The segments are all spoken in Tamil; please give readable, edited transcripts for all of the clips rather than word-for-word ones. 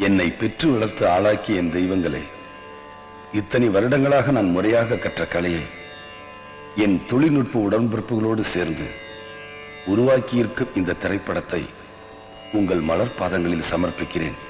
என்னை பெற்று வளர்த்து ஆளாக்கிய என் தெய்வங்களே, இத்தனை வருடங்களாக நான் முறையாக கற்ற கலையை என் தொழில்நுட்ப உடன்பிறப்புகளோடு சேர்ந்து உருவாக்கியிருக்கும் இந்த திரைப்படத்தை உங்கள் மலர் பாதங்களில் சமர்ப்பிக்கிறேன்.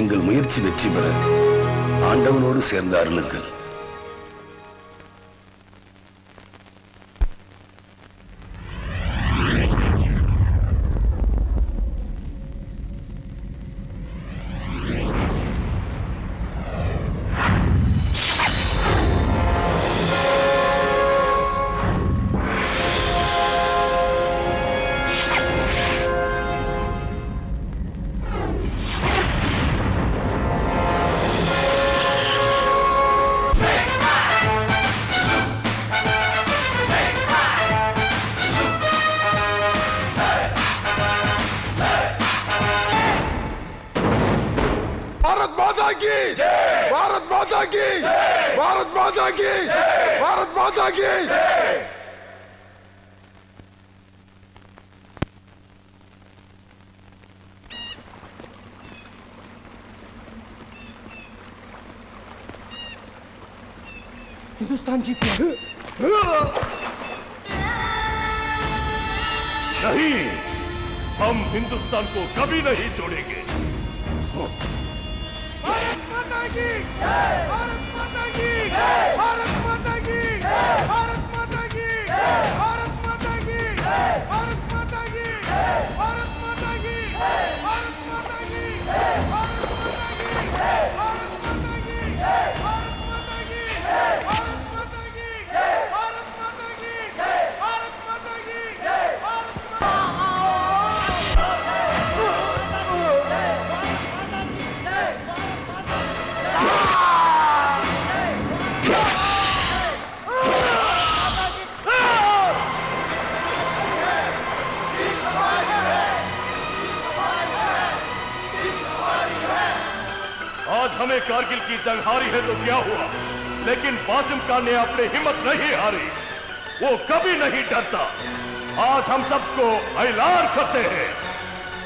எங்கள் முயற்சி வெற்றி பெற ஆண்டவனோடு சேர்ந்து அருளுங்கள். भारत माता की, भारत माता की, भारत माता की। हिंदुस्तान जीत गया। नहीं, हम हिंदुस्तान को कभी नहीं छोड़ेंगे। भारत माता की, भारत माता की, भारत माता की, भारत माता की, भारत माता की, भारत माता की, भारत माता की, भारत माता की, भारत माता की, भारत माता की, भारत माता की, भारत माता की, भारत माता की, भारत माता की, आज हमें कारगिल की जंग हारी है तो क्या हुआ, लेकिन वासिम खान ने अपनी हिम्मत नहीं हारी। वो कभी नहीं डरता। आज हम सबको ऐलान करते हैं,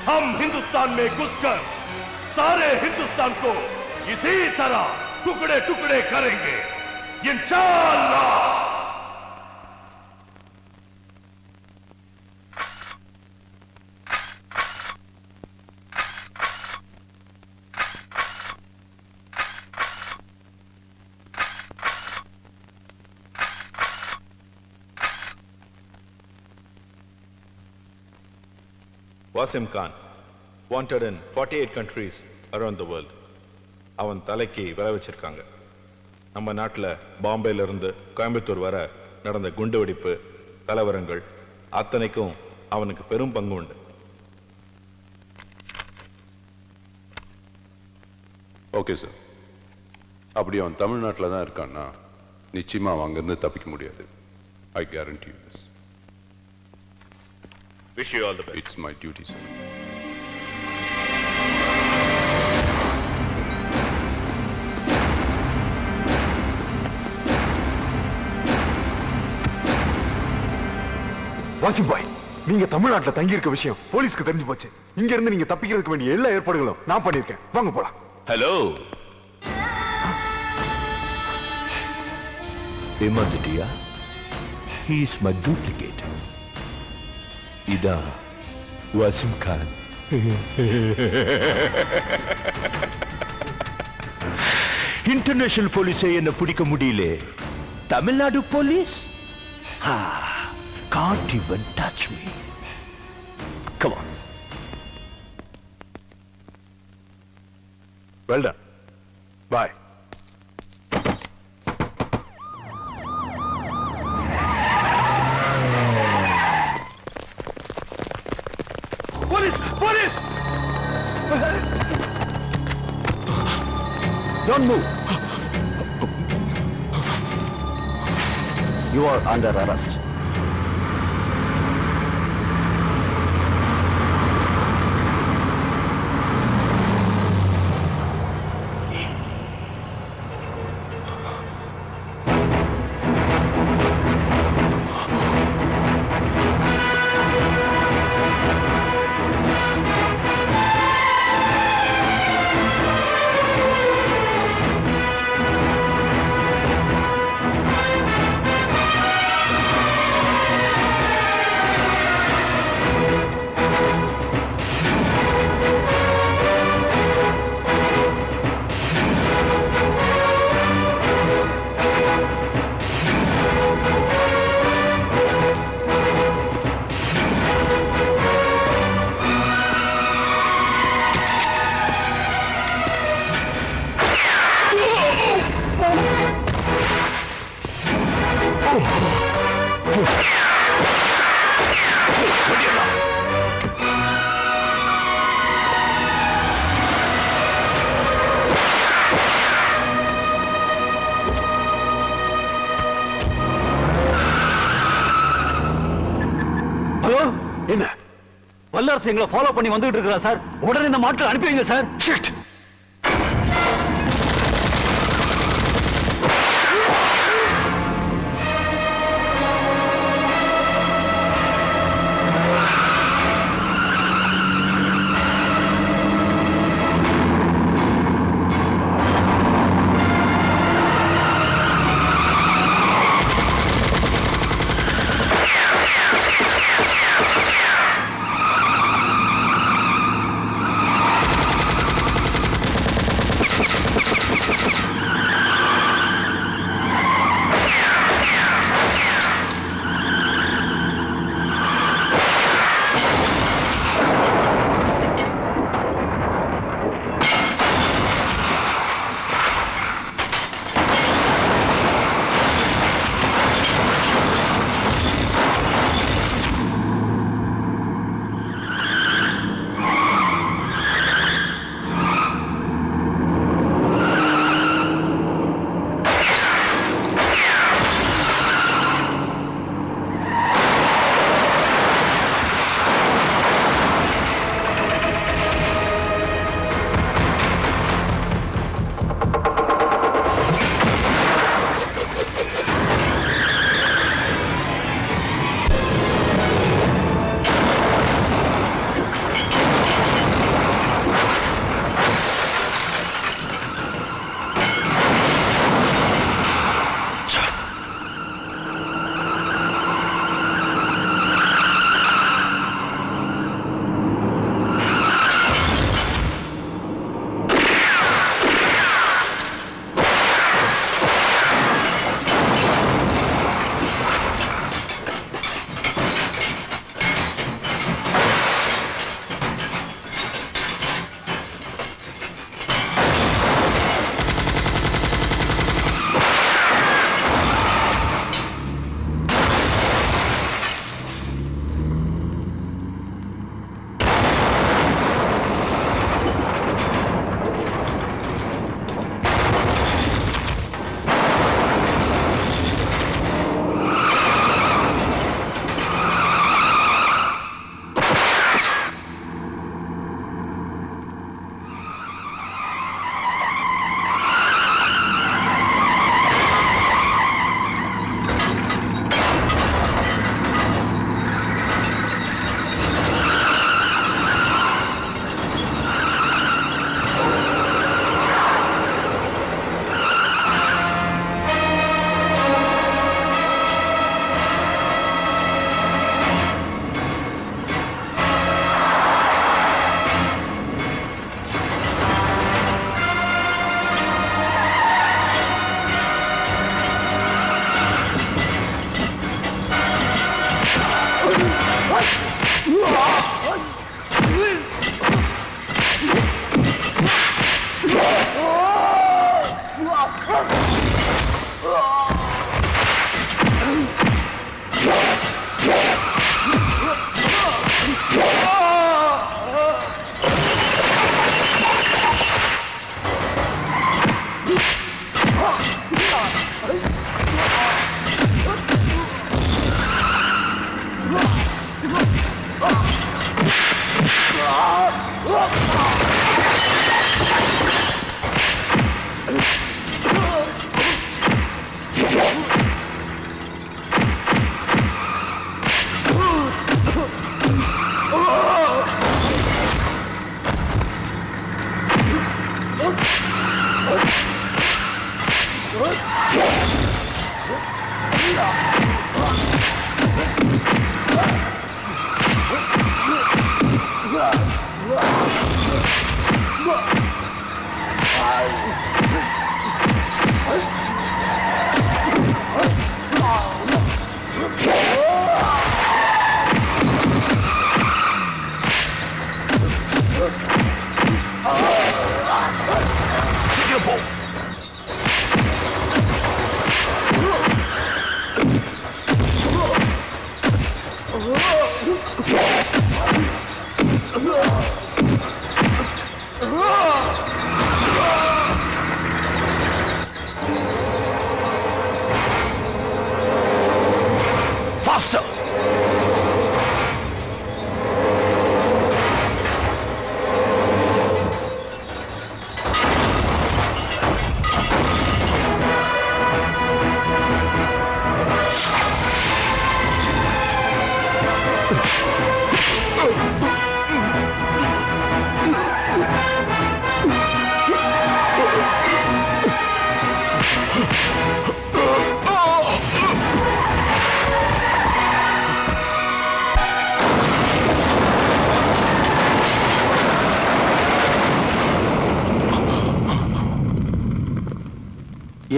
हम हिंदुस्तान में घुसकर सारे हिंदुस्तान को इसी तरह टुकड़े टुकड़े करेंगे, इंशाअल्लाह। Wasim Khan, wanted in 48 countries around the world. அவன் தலைக்கு விலை வச்சிருக்காங்க. நம்ம நாட்டில் பாம்பேல இருந்து கோயம்புத்தூர் வர நடந்த குண்டு வெடிப்பு, கலவரங்கள் அத்தனைக்கும் அவனுக்கு பெரும் பங்கு உண்டு. ஓகே சார், அப்படி அவன் தமிழ்நாட்டில் தான் இருக்கான்னா நிச்சயமா அவன் அங்கிருந்து தப்பிக்க முடியாது. I guarantee you this. Wish you all the best. It's my duty, sir. Wasim பாய், நீங்க தமிழ்நாட்டில் தங்கி இருக்க விஷயம் போலீஸ்க்கு தெரிஞ்சு போச்சு. இங்க இருந்து நீங்க தப்பிக்கிறதுக்கு வேண்டிய எல்லா ஏற்பாடுகளும் நான் பண்ணிருக்கேன். வாங்க போலாம். Hello, ஏமாந்துட்டியா? He is my duplicate. இதா வாசிம் கான். இன்டர்நேஷனல் போலீஸை என்ன பிடிக்க முடியல. Tamil Nadu police can't even touch me. Come on. Well done. Bye. Police! Police! Don't move. You are under arrest. ராராஸ் எங்களை ஃபாலோ பண்ணி வந்துட்டு இருக்கிறா சார். உடனே இந்த மாட்டை அனுப்பி வைங்க சார்.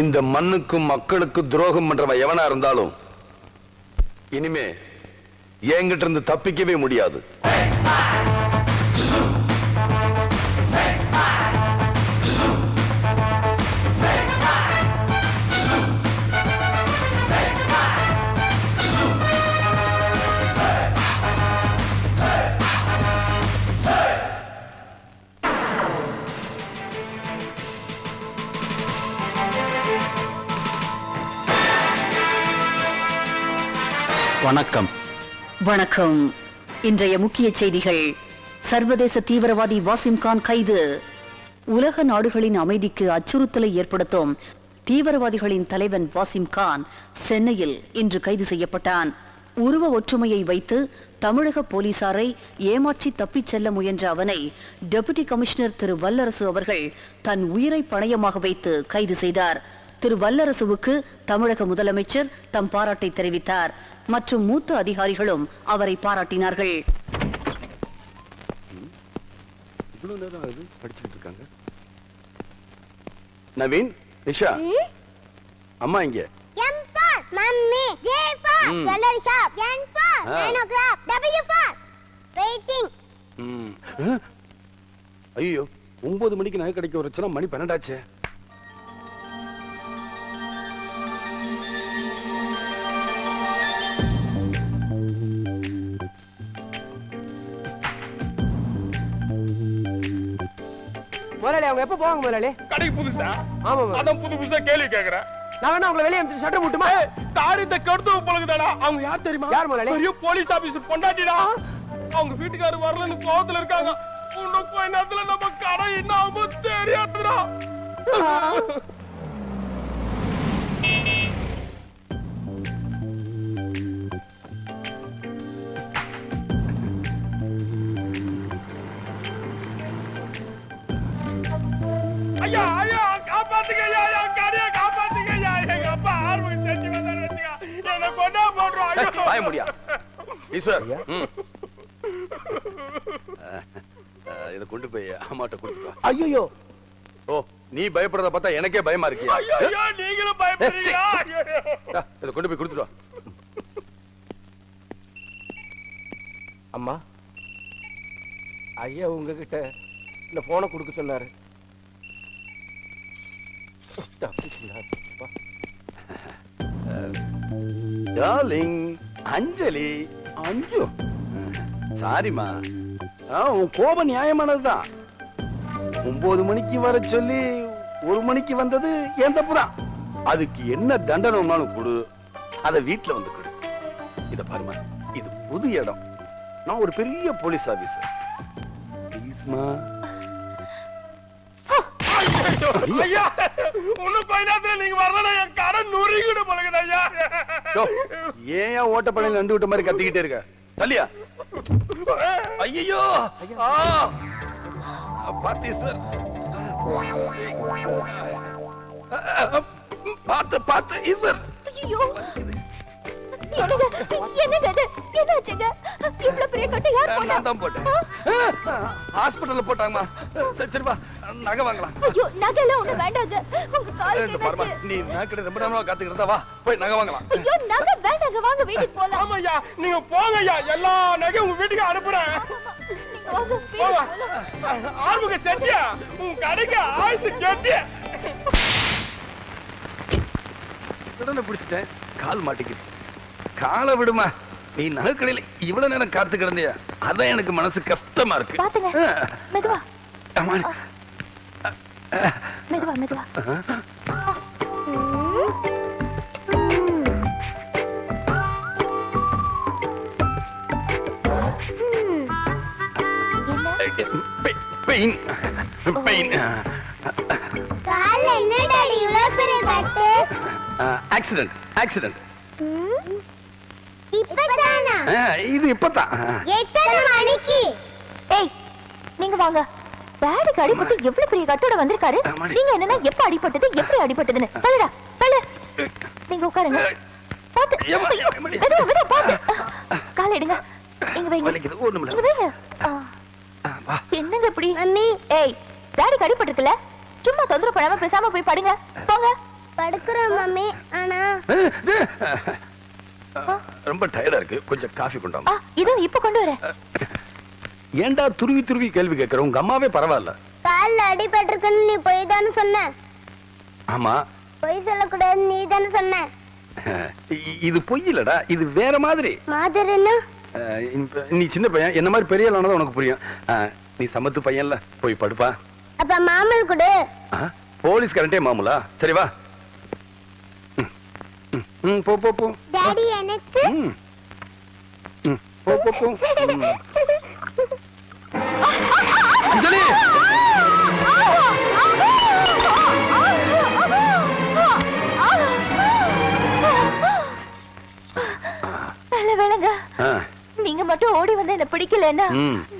இந்த மண்ணுக்கும் மக்களுக்கும் துரோகம் பண்றவன் எவனா இருந்தாலும் இனிமே என்கிட்ட இருந்து தப்பிக்கவே முடியாது. வணக்கம். வணக்கம். இன்றைய முக்கிய செய்திகள். சர்வதேச தீவிரவாதி வாசிம் கான் கைது. உலக நாடுகளின் அமைதிக்கு அச்சுறுத்தலை ஏற்படுத்தும் தீவிரவாதிகளின் தலைவன் வாசிம் கான் சென்னையில் இன்று கைது செய்யப்பட்டான். உருவ ஒற்றுமையை வைத்து தமிழக போலீசாரை ஏமாற்றி தப்பிச் செல்ல முயன்ற அவனை டெபுட்டி கமிஷனர் திரு வல்லரசு அவர்கள் தன் உயிரை பணயமாக வைத்து கைது செய்தார். திரு வல்லரசுவுக்கு தமிழக முதலமைச்சர் தம் பாராட்டை தெரிவித்தார் மற்றும் மூத்த அதிகாரிகளும் அவரை பாராட்டினார்கள். நவீன், நிஷா, அம்மா இங்க. Mummy, J for yellow sharp, N for nanograph, W for waiting. ஐயோ, 9 மணிக்கு நகை கடைக்கு வரச்சுனா மணி 12 ஆச்சு. முதலாளி அவங்க எப்ப போவாங்க முதலாளி? கடைக்கு புதுசா? ஆமா. அதான் புதுசா கேள்வி கேக்குறேன். நான் வேணா உங்களை வெளியே அனுப்பிச்சு சட்டை முட்டுமா? தாரித்த கெடுத்து பழகுதாடா. அவங்க யார் தெரியுமா? யார் முதலாளி? பெரிய போலீஸ் ஆபீசர் பொண்டாட்டிடா. அவங்க வீட்டுக்காரர் வரலன்னு கோவத்துல இருக்காங்க. இன்னும் கொஞ்ச நேரத்துல நம்ம கடை என்ன ஆகும் தெரியாதுடா. ஐயா ஐயா காப்பாத்துங்க ஐயா, ஐயா கடையை காப்பாத்துங்க ஐயா. எங்க அப்பா ஆர்வம் செஞ்சு வந்தாரு வச்சுக்கா, என்ன கொண்டா போடுறோம். ஐயோ வாய முடியா ஈஸ்வர். இத கொண்டு போய் அம்மாட்ட கொடுத்துட்டு. ஐயோ, ஓ, நீ பயப்படுறத பார்த்தா எனக்கே பயமா இருக்கியா? ஐயோ நீங்களும் பயப்படுறீங்களா? இத கொண்டு போய் கொடுத்துட்டு. அம்மா, ஐயா உங்ககிட்ட இந்த போனை கொடுக்க சொன்னாரு. டார்லிங், அஞ்சலி, அஞ்சு, சாரிமா, உன் கோபம் நியாயமானதுதான். 9 மணிக்கு வர சொல்லி 1 மணிக்கு வந்தது என் தப்புதான். அதுக்கு என்ன தண்டனைனாலும் கொடு, அத வீட்டுல வந்து கொடு. இத பாருமா, இது புது இடம், நான் ஒரு பெரிய போலீஸ் ஆபீசர். ப்ளீஸ்மா. ஐயா இன்னும் கொஞ்ச நேரத்துல நீங்க வரலன்னா என் கடை நுறுங்கிடும் பழகுது ஐயா. ஏன் ஓட்டப்படையில நண்டு விட்ட மாதிரி கத்திக்கிட்டே இருக்க? தள்ளியா? ஐயோ, பாத்தீஸ்வர், பார்த்து பார்த்து ஈஸ்வர். ஹாஸ்பிட்டல்ல போட்டாங்கம்மா. சரிப்பா, நகை வாங்கலாம். நீ நகை ரொம்ப நேரமா காத்துக்கிட்டு வா, போய் நகை வாங்கலாம். ஆமாய்யா, நீங்க போங்க ஐயா, எல்லா நகையும் உங்க வீட்டுக்கு அனுப்புறேன். ஆர்வங்க செட்டியா, உங்க கடைக்கு ஆயுசு கேட்டிய. கடனை பிடிச்சிட்டேன், கால் மாட்டிக்கிட்டு. காலை விடுமா, நீ நகைக்கடையில இவ்வளவு நேரம் காத்து கிடந்தியா, அதான் எனக்கு மனசு கஷ்டமா இருக்கு. மெதுவா மெதுவா மெதுவா. Pain pain. கால்ல என்னடா இவ்ளோ பெரிய கட்டு? Accident accident. இப்பதானா? இது இப்பதான். எத்தனை மணிக்கு? ஏய், நீங்க வாங்க. டாடிக்கு அடிபட்டு எவ்வளவு பெரிய கட்டோட வந்திருக்காரு. நீங்க என்னன்னா எப்ப அடிபட்டது, எப்படி அடிபட்டதுன்னு தள்ளுடா தள்ளு. நீங்க உட்காருங்க. பாத்து விடு பாத்து. கால எடுங்க. இங்க வைங்க. இங்க வைங்க. என்னங்க இப்படி? அண்ணி, ஏய், டாடிக்கு அடிபட்டிருக்குல, சும்மா தொந்தரவு பண்ணாம பேசாம போய் படுங்க. போங்க. படுக்கிறோம் மம்மி. ஆனா ரொம்ப டயர்டா இருக்கு, கொஞ்சம் காஃபி கொண்டாங்க. இதோ இப்ப கொண்டு வரேன். ஏன்டா துருவி துருவி கேள்வி கேட்கற? உங்க அம்மாவே பரவாயில்ல. கால்ல அடிபட்டிருக்குன்னு நீ போய் தானே சொன்ன. ஆமா, பொய் சொல்லக்கூடாது நீ தானே சொன்ன. இது பொய் இல்லடா, இது வேற மாதிரி. மாதிரின்னா நீ சின்ன பையன், என்ன மாதிரி பெரிய ஆளானதான் உனக்கு புரியும். நீ சமத்து பையன்ல, போய் படுப்பா. அப்ப மாமல் கொடு. போலீஸ் கரண்டே மாமூலா? சரி வா. போ போ போ. டாடி எனக்கு போ போ போ. அஞ்சலி, நல்ல வேளைங்க. நீங்க மட்டும் ஓடி வந்து என்ன பிடிக்கலன்னா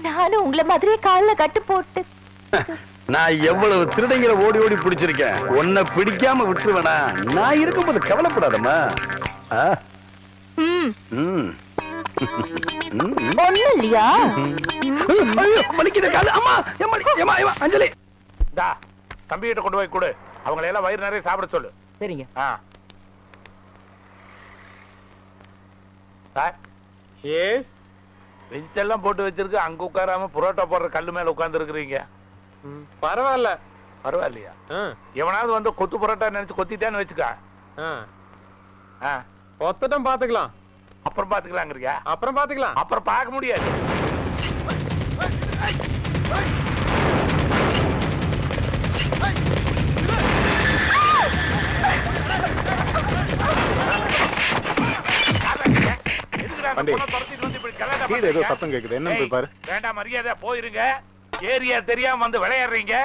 நானும் உங்களை மாதிரியே கால்ல கட்டு போட்டு. நான் எவ்வளவு திருடங்களை ஓடி ஓடி பிடிச்சிருக்கேன், உன்னை பிடிக்காம விட்டுருவேனா? நான் இருக்கும்போது கவலைப்படாதம்மா. ஒண்ணு இல்லையா? வலிக்குது காலு. அம்மா, அஞ்சலி தம்பி கிட்ட கொண்டு போய் கொடு. அவங்களை எல்லாம் வயிறு நிறைய சாப்பிட சொல்லு. சரிங்க. பெஞ்ச் எல்லாம் போட்டு வச்சிருக்கு, அங்க உட்காராம புரோட்டா போடுற கல்லு மேல உட்கார்ந்து இருக்கிறீங்க. பரவாயில்ல. பரவாயில்லையா? எவனாவது வந்து கொத்து புரோட்டா நினைச்சு கொத்திட்டான்னு வச்சுக்க. ஒத்தட்டம் பாத்துக்கலாம். அப்புறம் பாத்துக்கலாங்கிறியா? அப்புறம் பாத்துக்கலாம். அப்புறம் பார்க்க முடியாது. ஏதோ சத்தம் கேக்குது, என்ன போய் பாரு. வேண்டாம், மரியாதை போயிருங்க. ஏரியா தெரியாம வந்து விளையாடுறீங்க.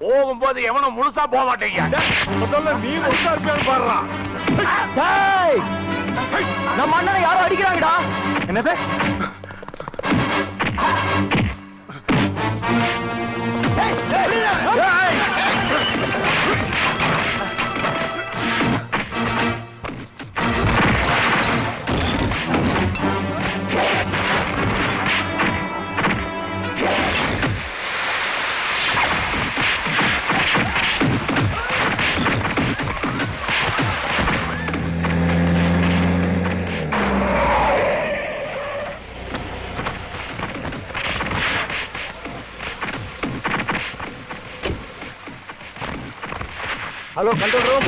போகும்போது எவனும் முழுசா போக மாட்டீங்க. நீ முழுசா இருப்பியான்னு பாடுறான். நம்ம அண்ணனை யாரும் அடிக்கிறாங்கடா. என்னது? Hello, control room.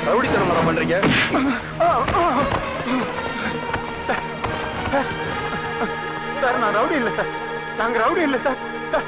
ரவுடித்தனம் பண்றீங்க? சார், நான் ரவுடி இல்லை சார். நாங்க ரவுடி இல்லை சார். சார்